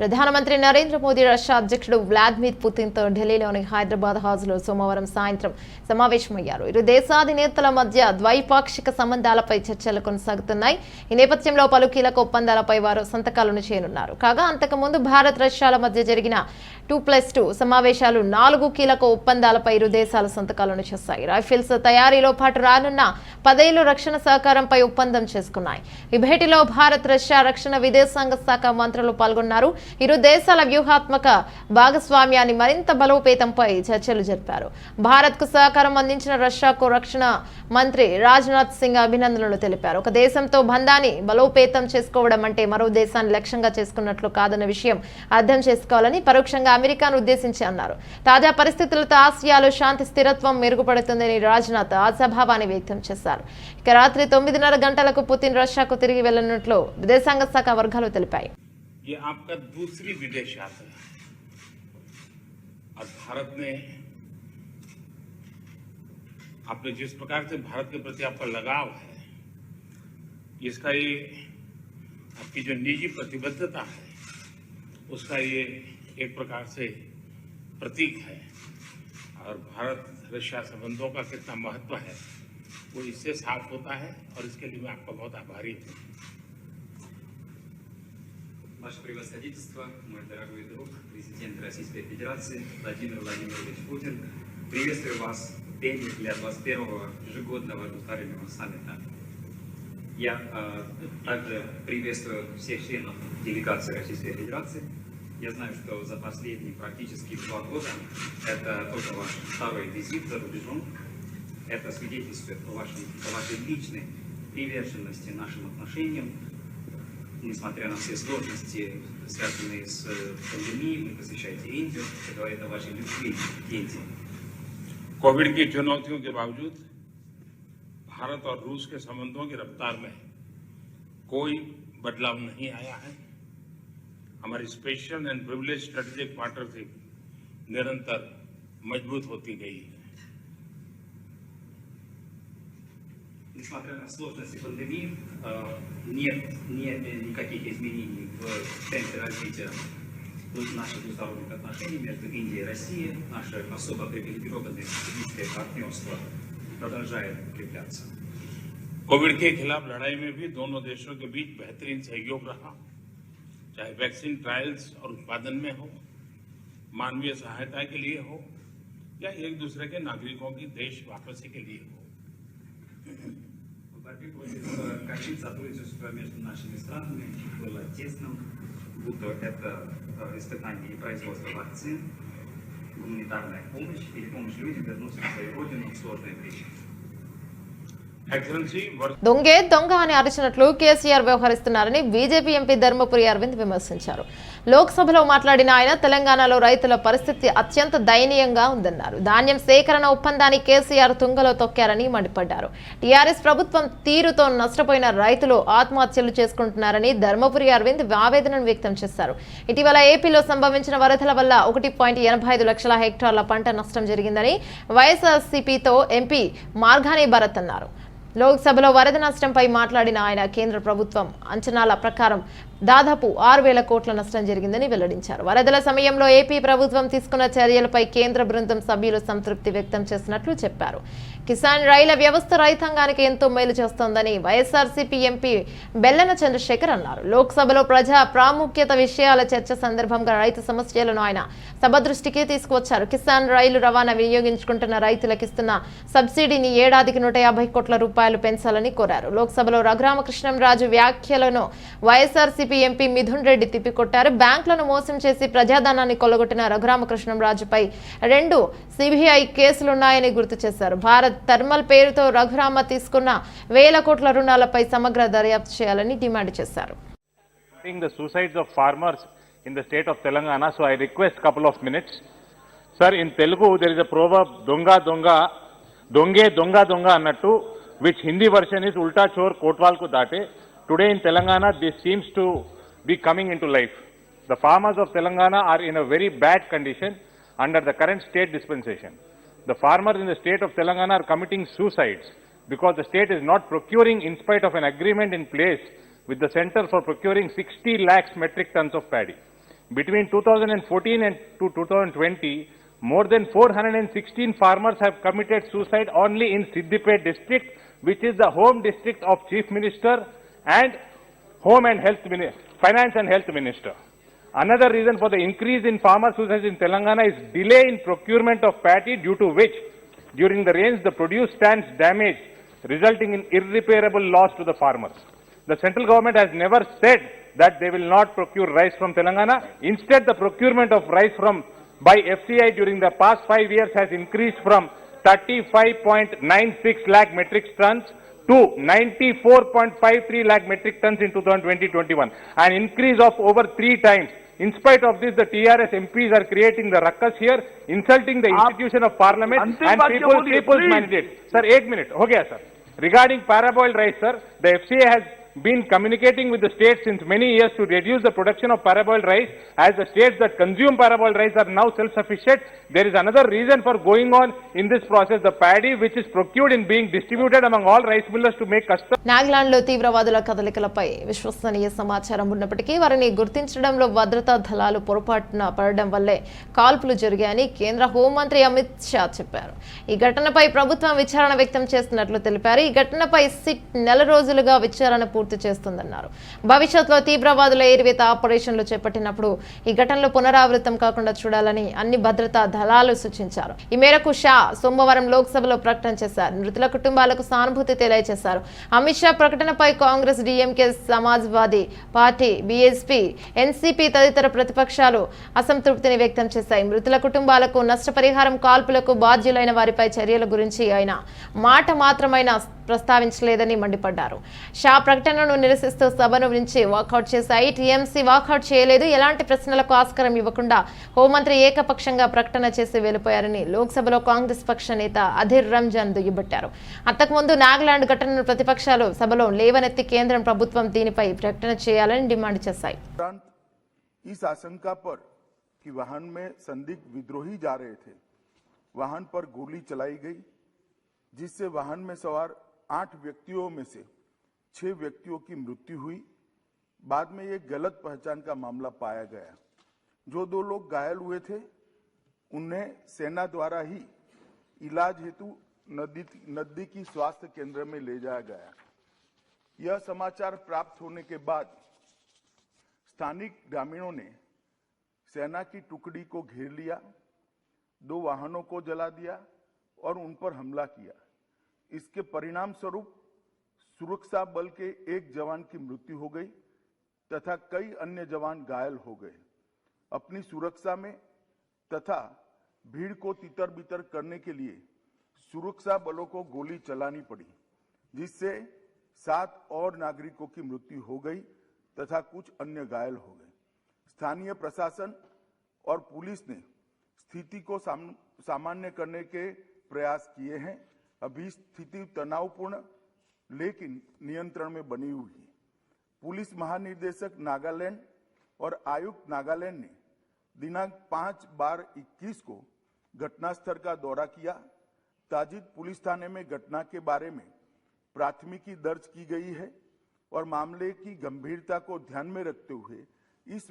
ప్రధానమంత్రి నరేంద్ర మోదీ రష్యా అధ్యక్షుడు వ్లాదిమిర్ పుతిన్తో ఢిల్లీలోని హైదరాబాద్ హౌస్లో సోమవారం సాయంత్రం సమావేశమయ్యారు. ఇరు దేశాధినేతల మధ్య ద్వైపాక్షిక సంబంధాలపై చర్చలు కొనసాగుతున్నాయి. ఈ నేపథ్యంలో పలు కీలక ఒప్పందాలపై వారు సంతకాలను చేయనున్నారు. కాగా అంతకుముందు భారత్ రష్యాల మధ్య జరిగిన 2+2 సమావేశాలు 4 కీలక ఒప్పందాలపై ఇరు దేశాలు సంతకాలను చేశాయి. రైఫిల్స్ తయారీలో పాటు రానున్న 10 ఏళ్ల రక్షణ సహకారంపై ఒప్పందం చేసుకున్నాయి. ఈ భేటీలో భారత్ రష్యా రక్షణ విదేశాంగ శాఖ మంత్రులు పాల్గొన్నారు. ఇరు దేశాల వ్యూహాత్మక భాగస్వామ్యాన్ని మరింత బలోపేతంపై చర్చలు జరిపారు. భారత్ కు సహకారం అందించిన రష్యాకు రక్షణ మంత్రి రాజ్నాథ్ సింగ్ అభినందనలు తెలిపారు. ఒక దేశంతో బంధాన్ని బలోపేతం చేసుకోవడం అంటే మరో దేశాన్ని లక్ష్యంగా చేసుకున్నట్లు కాదన్న విషయం అర్థం చేసుకోవాలని పరోక్షంగా అమెరికాను ఉద్దేశించి అన్నారు. తాజా పరిస్థితులతో ఆసియాలో శాంతి స్థిరత్వం మెరుగుపడుతుందని రాజ్నాథ్ ఆశాభావాన్ని వ్యక్తం చేశారు. ఇక రాత్రి 9:30 గంటలకు పుతిన్ రష్యాకు తిరిగి వెళ్లనున్నట్లు విదేశాంగ శాఖ వర్గాలు తెలిపాయి. ये आपका दूसरी विदेश यात्रा और भारत ने आपने जिस प्रकार से भारत के प्रति आपका लगाव है, इसका ये आपकी जो निजी प्रतिबद्धता है उसका ये एक प्रकार से प्रतीक है और भारत रशिया संबंधों का कितना महत्व है वो इससे साफ होता है और इसके लिए मैं आपका बहुत आभारी हूँ. Ваше превосходительство, мой дорогой друг, президент Российской Федерации Владимир Владимирович Путин, приветствую вас в день для 21-го ежегодного двустороннего саммита. Я также приветствую всех членов делегации Российской Федерации. Я знаю, что за последние практически 2 года это только ваш второй визит за рубежом. Это свидетельствует о вашей личной приверженности нашим отношениям. Несмотря на все сложности, связанные с пандемией, вы посещаете Индию, это говорит о вашей любви к Индии. कोविड की चुनौतियों के बावजूद भारत और रूस के संबंधों की रफ्तार में कोई बदलाव नहीं आया है. हमारी special and privilege strategic partnership निरंतर मजबूत होती गई है. Несмотря на сложности пандемии, нет никаких изменений в темпе развития наших двусторонних отношений между Индией и Россией. Наше особо привилегированное стратегическое партнерство продолжает укрепляться. कोविड के खिलाफ लड़ाई में भी दोनों देशों के बीच बेहतरीन सहयोग रहा, चाहे वैक्सीन ट्रायल्स और उत्पादन में हो, मानवीय सहायता के लिए हो या एक दूसरे के नागरिकों की देश वापसी के लिए हो. Качество сотрудничества между нашими странами было тесным, будто это испытание и производство вакцин, гуманитарная помощь или помощь людям вернуться в свою родину в сложное время. దొంగే దొంగ అని అరిచినట్లు కేసీఆర్ వ్యవహరిస్తున్నారని బీజేపీ ఎంపీ ధర్మపురి అరవింద్ విమర్శించారు. లోక్సభలో మాట్లాడిన ఆయన తెలంగాణలో రైతుల పరిస్థితి అత్యంత దయనీయంగా ఉందన్నారు. ధాన్యం సేకరణ ఒప్పందాన్ని కేసీఆర్ తుంగలో తొక్కారని మండిపడ్డారు. టీఆర్ఎస్ ప్రభుత్వం తీరుతో నష్టపోయిన రైతులు ఆత్మహత్యలు చేసుకుంటున్నారని ధర్మపురి అరవింద్ ఆవేదనను వ్యక్తం చేశారు. ఇటీవల ఏపీలో సంభవించిన వరదల వల్ల 1.85 లక్షల హెక్టార్ల పంట నష్టం జరిగిందని వైఎస్ఆర్సీపీతో ఎంపీ మార్గాని భరత్ అన్నారు. లోక్సభలో వరద నష్టంపై మాట్లాడిన ఆయన కేంద్ర ప్రభుత్వం అంచనాల ప్రకారం దాదాపు 6,000 కోట్ల నష్టం జరిగిందని వెల్లడించారు. వరదల సమయంలో ఏపీ ప్రభుత్వం తీసుకున్న చర్యలపై కేంద్ర బృందం సభ్యులు సంతృప్తి వ్యక్తం చేసినట్లు చెప్పారు. కిసాన్ రైళ్ల వ్యవస్థ రైతాంగానికి ఎంతో మేలు చేస్తోందని వైఎస్ఆర్సీపీ ఎంపీ బెల్లన చంద్రశేఖర్ అన్నారు. లోక్సభలో ప్రజా ప్రాముఖ్యత విషయాల చర్చ సందర్భంగా రైతు సమస్యలను ఆయన సభ దృష్టికి తీసుకువచ్చారు. కిసాన్ రైలు రవాణా వినియోగించుకుంటున్న రైతులకు ఇస్తున్న సబ్సిడీని ఏడాదికి 150 కోట్ల రూపాయలు పెంచాలని కోరారు. లోక్సభలో రఘురామకృష్ణంరాజు వ్యాఖ్యలను వైఎస్ఆర్సీపీ ఎంపీ మిథున్ రెడ్డి తిప్పికొట్టారు. బ్యాంకులను మోసం చేసి ప్రజాధనాన్ని కొల్లగొట్టిన రఘురామకృష్ణంరాజుపై 2 సిబిఐ కేసులున్నాయని గుర్తు చేశారు. భారత్ థర్మల్ పేరుతో రఘురామ తీసుకున్న 1,000 కోట్ల రుణాలపై సమగ్ర దర్యాప్తు చేయాలని డిమాండ్ చేశారు. The suicides of farmers in the state of Telangana, so I request couple of minutes. Sir, in Telugu there is a proverb, donga donga, donge donga donga annattu, which Hindi version is ulta chor kotwal ko date. Today in Telangana this seems to be coming into life. The farmers of Telangana are in a very bad condition under the current state dispensation. The farmers in the state of Telangana are committing suicides because the state is not procuring in spite of an agreement in place with the center for procuring 60 lakhs metric tons of paddy. between 2014 and to 2020, more than 416 farmers have committed suicide only in Siddipet district, which is the home district of Chief Minister and Finance and Health Minister. Another reason for the increase in farmer suicides in Telangana is delay in procurement of paddy, due to which during the rains the produce stands damaged, resulting in irreparable loss to the farmers. The central government has never said that they will not procure rice from Telangana. Instead, the procurement of rice by FCI during the past 5 years has increased from 35.96 lakh metric tons to 94.53 lakh metric tons in 2020-21, an increase of over 3 times. In spite of this, the TRS MPs are creating the ruckus here, insulting the institution of parliament and people's mandate. Sir, 1 minute. हो गया sir. Regarding paraboiled rice, sir, the FCA has been communicating with the states since many years to reduce the production of paraboiled rice, as the states that consume paraboiled rice are now self-sufficient. There is another reason for going on in this process. The paddy which is procured in being distributed among all rice millers to make custom. నాగాలాండ్లో తీవ్రవాదుల కదలికలపై విశ్వసనీయ సమాచారం ఉన్నప్పటికీ వారిని గుర్తించడంలో భద్రతా దళాలు పొరపాటున పడడం వల్లే కాల్పులు జరిగాయని కేంద్ర హోంమంత్రి అమిత్ షా చెప్పారు. ఈ ఘటనపై ప్రభుత్వం విచారణ వ్యక్తం చేస్తున్నట్లు తెలిపారు. ఈ ఘటనపై సిట్ నెల రోజులుగా విచారణ పూర్తి చేస్తుందన్నారు. భవిష్యత్తులో తీవ్రవాదుల ఏరివేత ఆపరేషన్లు చేపట్టినప్పుడు ఈ ఘటనలు పునరావృతం కాకుండా చూడాలని అన్ని భద్రతా దళాలు సూచించారు. ఈ మేరకు షా సోమవారం లోక్సభలో ప్రకటన చేశారు. మృతుల కుటుంబాలకు సానుభూతి తెలియజేశారు. అమిత్ షా ప్రకటనపై కాంగ్రెస్, డీఎంకే, సమాజ్వాదీ పార్టీ, బీఎస్పీ, ఎన్సీపీ తదితర ప్రతిపక్షాలు అసంతృప్తిని వ్యక్తం చేశాయి. మృతుల కుటుంబాలకు నష్టపరిహారం, కాల్పులకు బాధ్యులైన వారిపై చర్యల గురించి ఆయన మాట మాత్రమైనా ప్రస్తావించలేదని మండిపడ్డారు. షా ప్రకటనను నిరసిస్తూ సభను నుంచి వాకౌట్ చేశాయి. టీఎంసీ వాకౌట్ చేయలేదు. ఎలాంటి ప్రశ్నలకు ఆస్కారం ఇవ్వకుండా హోంమంత్రి ఏకపక్షంగా ప్రకటన చేసి వెళ్లిపోయారని లోక్సభలో కాంగ్రెస్ పక్ష నేత అధీర్ రంజాన్ దుయ్యబట్టారు. అంతకుముందు నాగాలాండ్ ఘటనను ప్రతిపక్షాలు సభలో లేవనెత్తి కేంద్రం ప్రభుత్వం దీనిపై ప్రకటన చేయాలని డిమాండ్ చేశాయి. इस आशंका पर कि वाहन में संदिग्ध विद्रोही जा रहे थे, वाहन पर गोली चलाई गई, जिससे वाहन में सवार 8 व्यक्तियों में से 6 व्यक्तियों की मृत्यु हुई। बाद में ये गलत पहचान का मामला पाया गया। जो 2 लोग घायल हुए थे उन्हें सेना द्वारा ही इलाज हेतु नजदीकी स्वास्थ्य केंद्र में ले जाया गया। यह समाचार प्राप्त होने के बाद स्थानिक ग्रामीणों ने सेना की टुकड़ी को घेर लिया, 2 वाहनों को जला दिया और उन पर हमला किया। इसके परिणाम स्वरूप सुरक्षा बल के एक जवान की मृत्यु हो गई तथा कई अन्य जवान घायल हो गए। अपनी सुरक्षा में तथा भीड़ को तितर बितर करने के लिए सुरक्षा बलों को गोली चलानी पड़ी, जिससे 7 और नागरिकों की मृत्यु हो गई तथा कुछ अन्य घायल हो गए। स्थानीय प्रशासन और पुलिस ने स्थिति को सामान्य करने के प्रयास किए हैं। अभी स्थिति तनावपूर्ण लेकिन नियंत्रण में बनी हुई है। पुलिस महानिदेशक नागालैंड और आयुक्त नागालैंड ने दिनांक 5/12/21 को घटनास्थल का दौरा किया। ताजिद पुलिस थाने में घटना के बारे में प्राथमिकी दर्ज की गई है और मामले की गंभीरता को ध्यान में रखते हुए इस